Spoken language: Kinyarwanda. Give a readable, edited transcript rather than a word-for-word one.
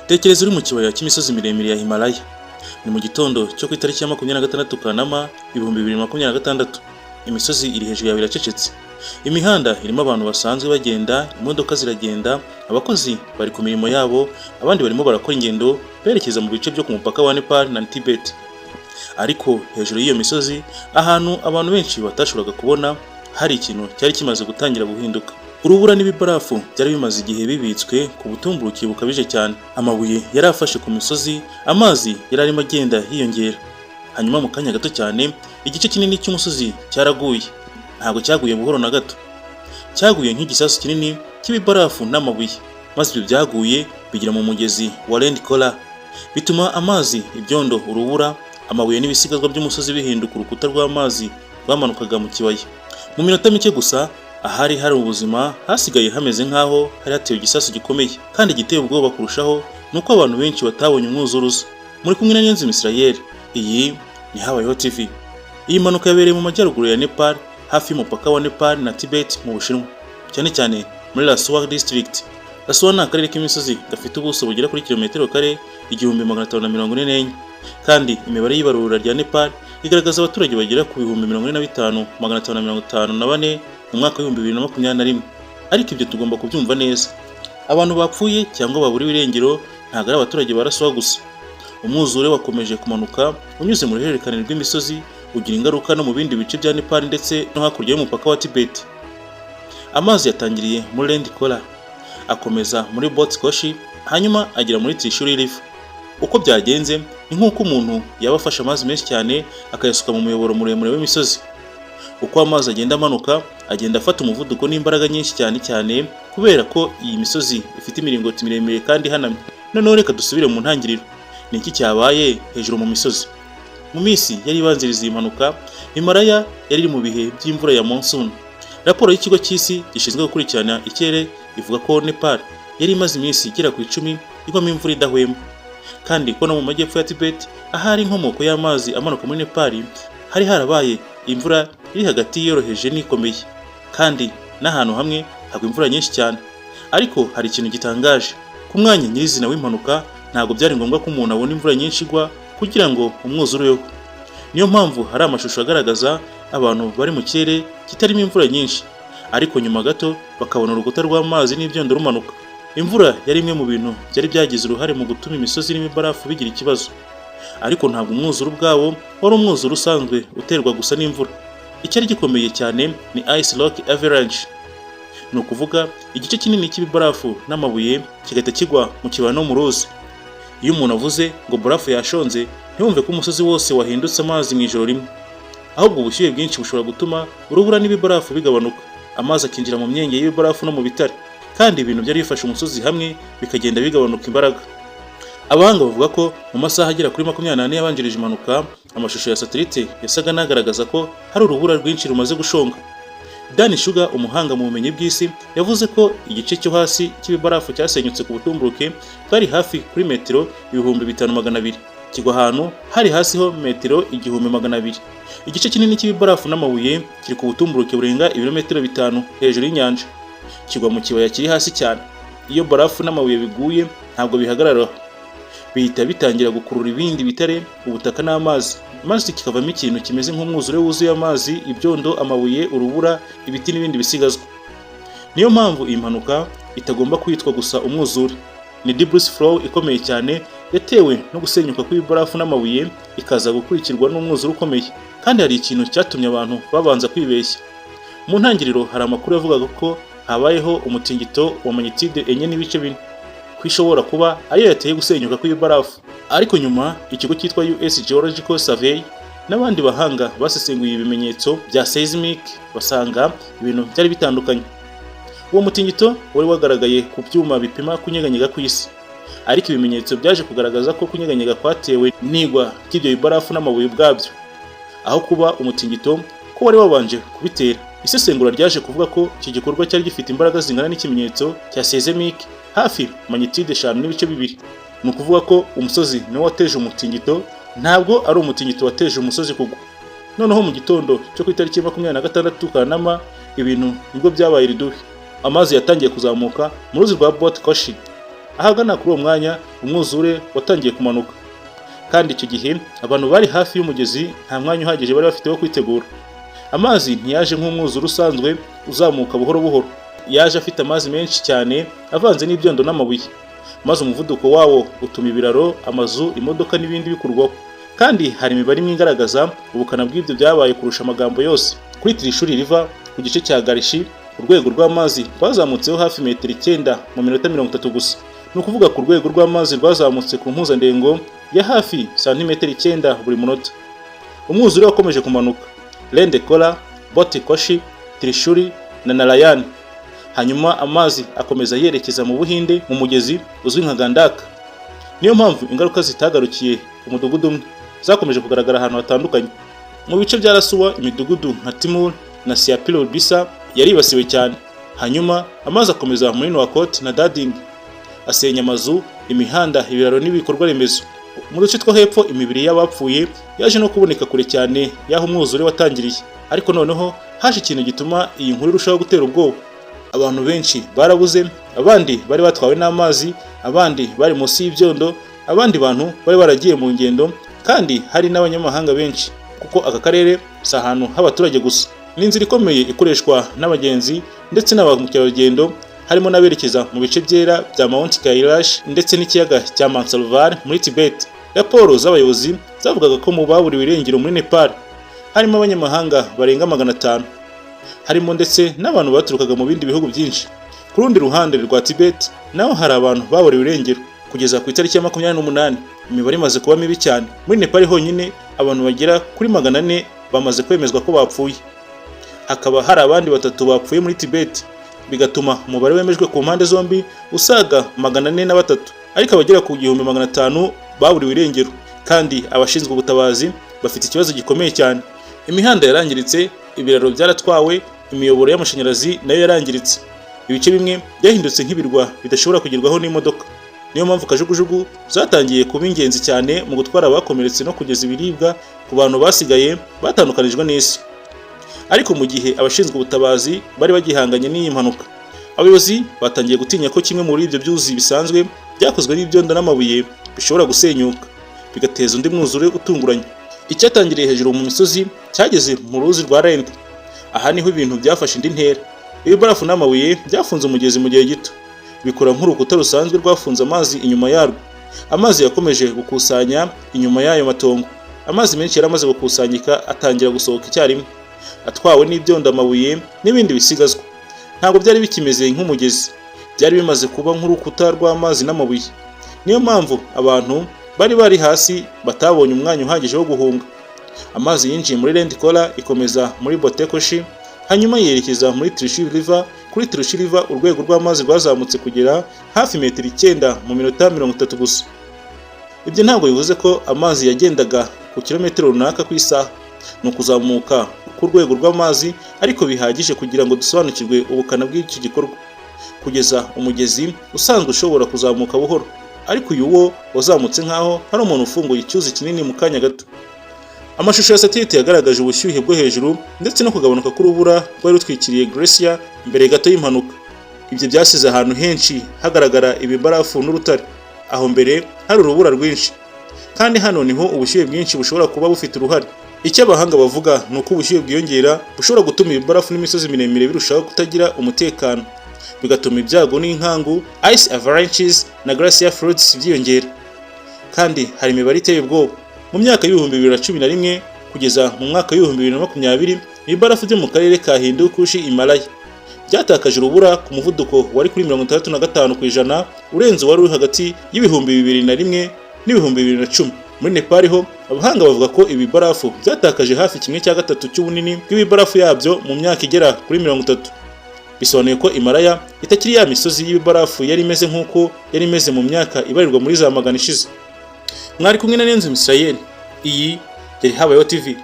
Tekereza uri mu kibaya cy'imisozi miremire ya Himalaya. Ni mu gitondo cyo ku itariki ya 26 Kanama 2026. Imisozi iri hejuru yawe iracecetse. Imihanda irimo abantu basanzwe bagenda, imodoka ziragenda, abakozi bari ku mirimo yabo, abandi barimo barakora ingendo berekeza mu bice byo ku mupaka wa Nepal na Tibet. Ariko hejuru y'iyo misozi, ahantu abantu benshi batashoboraga kubona, hari ikintu cyari kimaze gutangira guhinduka. Urubura n'ibibarafu byari bimaze igihe bibitswe ku butumburuke bukabije cyane. Amabuye yari afashe ku misozi, amazi yari arimo agenda yiyongera. Hanyuma mu kanya gato cyane, igice kinini cy'umusozi cyaraguye. Ntabwo cyaguye buhoro na gato. Cyaguye nk'igisasu kinini cy'ibibarafu n'amabuye. Maze ibyo byaguye bigira mu mugezi wa Lend Kola. Bituma amazi, ibyondo, urubura, amabuye n'ibisigazwa by'umusozi bihinduka urukuta rw'amazi rwamanukaga mu kibaya. Mu minota mike gusa, ahari hari ubuzima hasigaye hameze nk'aho hari hatewe igisasu gikomeye. Kandi igiteye ubwoba kurushaho nuko abantu benshi batabonye umwuzuruzo. Muri kumwe na Niyonzima Israel, iyi ni Habayeho TV. Iyi mpanuka yabereye mu majyaruguru ya Nepal, hafi y'umupaka wa Nepal na Tibet mu Bushinwa, cyane cyane muri Laswa District. Laswa ni akarere k'imisozi gafite ubuso bugera kuri kilometero kare 1544, kandi imibare y'ibarura rya Nepal igaragaza abaturage bagera ku 45,554 mu mwaka wa 2021. Ariko ibyo tugomba kubyumva neza. Abantu bapfuye cyangwa baburiwe irengero ntabwo ari abaturage baraswa gusa. Umwuzure wakomeje kumanuka unyuze mu ruhererekane rw'imisozi, ugira ingaruka no mu bindi bice bya Nepal ndetse no hakurya y'umupaka wa Tibet. Amazi yatangiriye muri Lend Kola, akomeza muri Botskoshi, hanyuma agera muri Trishuli River. Uko byagenze ni nk'uko umuntu yaba afashe amazi menshi cyane akayasuka mu muyoboro muremure w'imisozi. Uko amazi agenda amanuka, agenda afata umuvuduko n'imbaraga nyinshi cyane kubera ko iyi misozi ifite imiringoti miremire kandi ihanamye. Noneho reka dusubire mu ntangiriro. Ni iki cyabaye hejuru mu misozi? Mu minsi yari ibanziriza iyi mpanuka, Himalaya yari iri mu bihe by'imvura ya monsoon. Raporo y'ikigo cy'isi gishinzwe gukurikirana ikirere ivuga ko Nepal yari imaze iminsi igera ku 10 igwamo imvura idahwema. Kandi ko no mu majyepfo ya Tibet, ahari inkomoko y'amazi amanuka muri Nepal, hari harabaye imvura iri hagati yoroheje n'ikomeye, kandi n'ahantu hamwe hagwa imvura nyinshi cyane. Ariko hari ikintu gitangaje. Ku mwanya nyirizina w'impanuka, ntabwo byari ngombwa ko umuntu abona imvura nyinshi igwa kugira ngo umwuzureho. Niyo mpamvu hari amashusho agaragaza abantu bari mu kirere kitarimo imvura nyinshi, ariko nyuma gato bakabona urukuta rw'amazi n'ibyondo rumanuka. Imvura yari imwe mu bintu byari byagize uruhare mu gutuma imisozi irimo ibarafu bigira ikibazo. Ariko ntabwo umwuzure ubwawo wari umwuzure usanzwe uterwa gusa n'imvura. Icyari gikomeye cyane ni Ice Rock Avalanche. Ni ukuvuga igice kinini cy'ibibarafu n'amabuye kigahita kigwa mu kibaya no mu ruzi. Iyo umuntu avuze ngo barafu yashonze, ntiwumve ko umusozi wose wahindutse amazi mu ijoro rimwe. Ahubwo ubushyuhe bwinshi bushobora gutuma urubura n'ibibarafu bigabanuka, amazi akinjira mu myenge y'ibibarafu no mu bitare, kandi ibintu byari bifashe umusozi hamwe bikagenda bigabanuka imbaraga. Abahanga bavuga ko mu masaha agera kuri 24 yabanjirije impanuka, amashusho ya satellite yasaga nagaragaza ko hari urubura rwinshi rumaze gushonga. Dan Sugar, umuhanga mu bumenyi bw'isi, yavuze ko igice cyo hasi cy'ibibarafu cyasenyutse ku butumburuke bwari hafi kuri metero 5200, kigwa ahantu hari hasi ho metero 1200. Igice kinini cy'ibibarafu n'amabuye kiri ku butumburuke burenga ibirometero 5 hejuru y'inyanja, kigwa mu kibaya kiri hasi cyane. Iyo barafu n'amabuye biguye, ntabwo bihagarara, bihita bitangira gukurura ibindi bitare, ubutaka n'amazi, maze kikavamo ikintu kimeze nk'umwuzure wuzuye amazi, ibyondo, amabuye, urubura, ibiti n'ibindi bisigazwa. Niyo mpamvu iyi mpanuka itagomba kwitwa gusa umwuzure. Ni debris flow ikomeye cyane yatewe no gusenyuka kw'ibarafu n'amabuye, ikaza gukurikirwa n'umwuzure ukomeye. Kandi hari ikintu cyatumye abantu babanza kwibeshya. Mu ntangiriro hari amakuru yavugaga ko habayeho umutingito wa magnitude 4.4 kwishobora kuba ariyo yateye gusenyuka kw'ibarafu. Ariko nyuma ikigo cyitwa US Geological Survey n'abandi bahanga basesenguye ibimenyetso bya seismic basanga ibintu byari bitandukanye. Uwo mutingito wari wagaragaye ku byuma bipima kunyeganyega kw'isi, ariko ibimenyetso byaje kugaragaza ko kunyeganyega kwatewe n'igwa ry'ibyo bibarafu n'amabuye ubwabyo, aho kuba umutingito ko wari wabanje kubitera. Isesengura ryaje kuvuga ko iki gikorwa cyari gifite imbaraga zingana n'ikimenyetso cya seismic hafi magnitude 5.2. Ni ukuvuga ko umusozi niwo wateje umutingito, ntabwo ari umutingito wateje umusozi kugwa. Noneho mu gitondo cyo ku itariki 26 Kanama, ibintu nibwo byabaye ridubi. Amazi yatangiye kuzamuka mu ruzi rwa Botskoshi. ahagana kuri uwo mwanya umwuzure watangiye kumanuka, kandi icyo gihe abantu bari hafi y'umugezi nta mwanya uhagije bari bafite wo kwitegura. Amazi ntiyaje nk'umwuzure usanzwe uzamuka buhoro buhoro, yaje afite amazi menshi cyane avanze n'ibyondo n'amabuye, maze umuvuduko wawo utuma ibiraro, amazu, imodoka n'ibindi bikurwaho. Kandi hari imibare imwe igaragaza ubukana bw'ibyo byabaye kurusha amagambo yose. Kuri Trishuli River ku gice cya Garishi, urwego rw'amazi rwazamutseho hafi metero 9 mu minota 30 gusa. Ni ukuvuga ku rwego rw'amazi rwazamutse ku mpuzandengo ya hafi santimetero 9 buri munota. Umwuzure wakomeje kumanuka Lende Kola, Bote Koshi, Trishuli na Narayan. Hanyuma amazi akomeza yerekeza mu Buhinde mu mugezi uzwi nka Gandaka. Niyo mpamvu ingaruka zitagarukiye umudugudu umwe, zakomeje kugaragara ahantu hatandukanye. Mu bice bya Rasuwa, imidugudu nka Timur na Siapilo Bisa yaribasiwe cyane. Hanyuma amazi akomeza muri Nuwakot na Dading, asenya amazu, imihanda, ibiraro n'ibikorwa remezo. Mu duce two hepfo imibiri y'abapfuye yaje no kuboneka kure cyane y'aho umwuzure watangiriye. Ariko noneho haje ikintu gituma iyi nkuru irushaho gutera ubwoba. Abantu benshi barabuze, abandi bari batwawe n'amazi, abandi bari munsi y'ibyondo, abandi bantu bari baragiye mu ngendo, kandi hari n'abanyamahanga benshi, kuko aka karere si ahantu h'abaturage gusa. Ni inzira ikomeye ikoreshwa n'abagenzi ndetse n'abamukerarugendo, harimo n'aberekeza mu bice byera bya Mount Kailash ndetse n'ikiyaga cya Mansalvar muri Tibet. Raporo z'abayobozi zavugaga ko mu baburiwe irengero muri Nepal harimo abanyamahanga barenga 500, harimo ndetse n'abantu baturukaga mu bindi bihugu byinshi. Ku rundi ruhande rwa Tibet naho hari abantu baburiwe irengero. Kugeza ku itariki ya 28 imibare imaze kuba mibi cyane. Muri Nepal honyine abantu bagera kuri 400 bamaze kwemezwa ko bapfuye. Hakaba hari abandi 3 bapfuye muri Tibet, bigatuma umubare wemejwe ku mpande zombi usaga 403, ariko abagera ku 1500 baburiwe irengero. Kandi abashinzwe ubutabazi bafite ikibazo gikomeye cyane. Imihanda yarangiritse, ibiraro byaratwawe, imiyoboro y'amashanyarazi nayo yarangiritse. Ibice bimwe byahindutse nk'ibirwa bidashobora kugerwaho n'imodoka. Niyo mpamvu kajugujugu zatangiye kuba ingenzi cyane mu gutwara abakomeretse no kugeza ibiribwa ku bantu basigaye batandukanijwe n'isi. Ariko mu gihe abashinzwe ubutabazi bari bagihanganye n'iyi mpanuka, abayobozi batangiye gutinya ko kimwe muri ibyo byuzi bisanzwe byakozwe n'ibyondo n'amabuye bishobora gusenyuka bigateza undi mwuzure utunguranye. Icyatangiriye hejuru mu misozi cyageze mu ruzi rwa Rende. Aha niho ibintu byafashe indi ntera. Ibibarafu n'amabuye byafunze umugezi mu gihe gito, bikora nk'urukuta rusanzwe rwafunze amazi inyuma yarwo. Amazi yakomeje gukusanya inyuma y'ayo matongo. Amazi menshi yaramaze gukusanyika atangira gusohoka icyarimwe, atwawe n'ibyondo, amabuye n'ibindi bisigazwa. Ntabwo byari bikimeze nk'umugezi, byari bimaze kuba nk'urukuta rw'amazi n'amabuye. Niyo mpamvu abantu bari hasi batabonye umwanya uhagije wo guhunga. Amazi yinjiye muri Lende Kola, ikomeza muri Bote Koshi, hanyuma yerekeza muri Trishuli River. Kuri Trishuli River urwego rw'amazi rwazamutse kugera hafi metero 9 mu minota 30 gusa. Ibyo ntabwo bivuze ko amazi yagendaga ku kilometero runaka ku isaha. Ni ukuzamuka ku rwego rw'amazi ariko bihagije kugira ngo dusobanukirwe ubukana bw'iki gikorwa. Kugeza umugezi usanzwe ushobora kuzamuka buhoro, ariko uyu wo wazamutse nkaho hari umuntu ufunguye icyuzi kinini mu kanya gato. Amashusho ya satellite yagaragaje ubushyuhe bwo hejuru ndetse no kugabanuka k'urubura rwari rutwikiriye Glacier mbere gato y'impanuka. Ibyo byasize ahantu henshi hagaragara ibibarafu n'urutare. Aho mbere hari urubura rwinshi, kandi hano niho ubushyuhe bwinshi bushobora kuba bufite uruhare. Icyo abahanga bavuga ni uko ubushyuhe bwiyongera bushobora gutuma ibibarafu n'imisozi miremire birushaho kutagira umutekano, bigatuma ibyago n'inkangu, ice avalanches na glacier floods byiyongera. Kandi hari imibare iteye ubwoba. Mu myaka y'ibihumbi 2011 kugeza mu mwaka w'ibihumbi 2020 ibibarafu byo mu karere ka Hindu Kush Himalaya byatakaje urubura ku muvuduko wari kuri 65% urenze wari uri hagati y'ibihumbi 2001 n'ibihumbi 2010. Muri Nepal ho abahanga bavuga ko ibibarafu byatakaje hafi 1/3 cy'ubunini bw'ibibarafu yabyo mu myaka igera kuri 30. Bisobanuye ko Himalaya itakiri ya misozi y'ibibarafu yari imeze nk'uko yari imeze mu myaka ibarirwa muri za magana ishize. Mwari kumwe na Niyonzima Israel. Iyi yari Habayeho TV.